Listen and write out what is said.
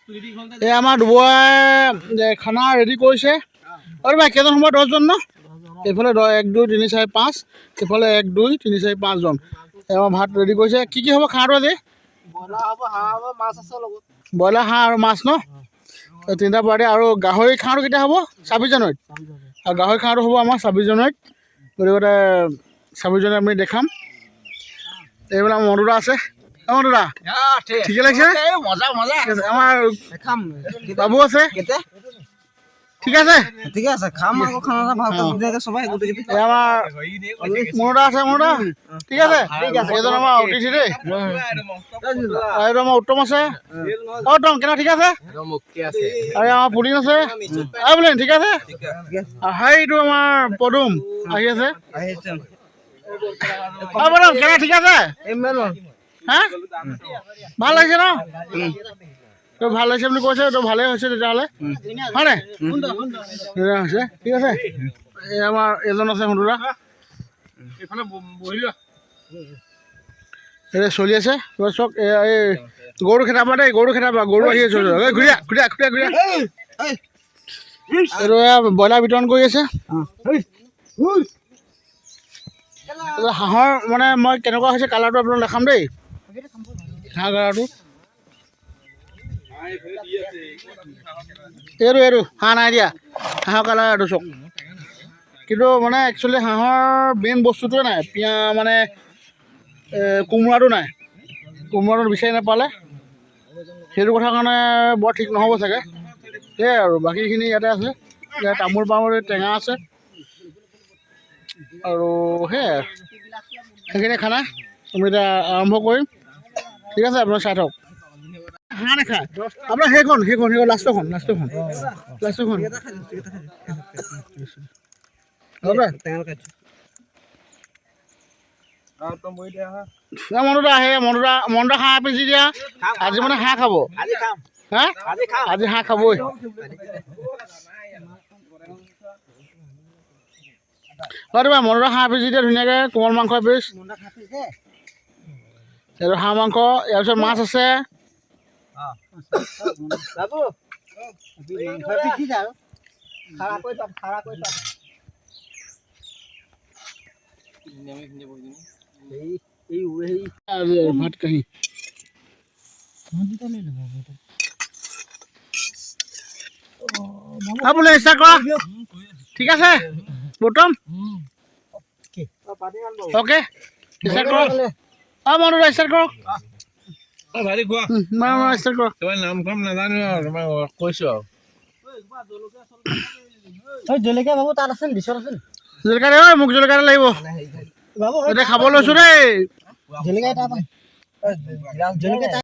এই আমাৰ দুবৰাই খানা ৰেডি কৰিছে। আৰু ভাই কেইজন সময় 10জন ন? এইফালে 1 2 3 4 5, এইফালে 1 2 3 4 5জন। আমাৰ ভাত ৰেডি কৰিছে। কি কি হ'ব খানাটো আজি? ব্ৰইলাৰ, হাঁহ আৰু মাছ ন? তিনিটা পাৰ্টি। আৰু গাহৰি খানাটো কেতিয়া হ'ব? 26 জানুৱাৰীত। আৰু গাহৰি খানাটো হ'ব আমাৰ 26 জানুৱাৰীত। গতিকে 26 জানুৱাৰীত আমি দেখাম। এইবিলাক মনুদা আছে। মনুদা ঠিকে লাগিছে? আমাৰ বাবু আছে। ঠিক আছে ঠিক আছে খাম আকৌ খানা ভালকে বুঝাকে সবাই গুটি গুটি আমাৰ মনুদা আছে। মনুদা ঠিক আছে এজন আমাৰ অতিথি দেই। আৰু আমাৰ উত্তম আছে। উত্তম কেনা ঠিক আছে? আৰু আমাৰ পুলিন আছে। পুলিন ঠিক আছে। এইটো আমাৰ পদুম আহি আছে। পদুম কেনা ঠিক আছে? হা ভাল লাগিছে ন? তো ভাল লাগিছে বুলি কৈছে। তো ভালেই হৈছে তেতিয়াহ'লে হয় নাই? হৈছে ঠিক আছে। এই আমাৰ এজন আছে হুন্দুৰা চলি আছে চক। এই গৰু খেদাবা দেই, গৰু খেদাবা। গৰু আহি আছে। ঘূৰিয়া ঘূৰিয়া ঘূৰিয়া ঘূৰিয়া। এইটো ব্ৰইলাৰ বিতৰণ কৰি আছে। হাঁহৰ মানে মই কেনেকুৱা হৈছে কালাৰটো আপোনাক দেখাম দেই। হাঁহ কালাৰটো এইটো হাঁহ নাই দিয়া। হাঁহৰ কালাৰ এইটো চক। কিন্তু মানে একচুৱেলি হাঁহৰ মেইন বস্তুটোৱে নাই। মানে কোমোৰাটো নাই। কোমোৰাটো বিচাৰি নাপালে সেইটো কথা কাৰণে বৰ ঠিক নহ'ব চাগে। সেয়াই আৰু বাকীখিনি ইয়াতে আছে। ইয়াত তামোল পামৰ টেঙা আছে। আৰু সেয়াই সেইখিনি খানা আমি এতিয়া আৰম্ভ কৰিম। ঠিক আছে আপোনাৰ চাই থওক। হাঁহ নাখায় আপোনাৰ সেইখন লাষ্টখন মনুদা আহে। মনুদা হাঁহ পিছি দিয়া। আজি মানে হাঁহ খাব। হা আজি হাঁহ খাবই। মনুদা হাঁহ পিছি দিয়ে ধুনীয়াকৈ। কোমল মাংস এপিচ। এইটো হাঁহ মাংস। ইয়াৰ পিছত মাছ আছে। ভাত কাহি বোলে ষ্টাৰ্ট কৰা। ঠিক আছে উত্তম অ'কে ষ্টাৰ্ট কৰক। মনুদা ষ্টাৰ্ট কৰক। ষ্টাৰ্ট কৰক। নাম কাম নাজানো আৰু তোমাক কৈছো আৰু জলকীয়া বাবু তাত আছে বিচৰত আছে। জলকীয়া দে মোক জলকীয়া এটা লাগিব। এতিয়া খাব লৈছো দেই। জলকীয়া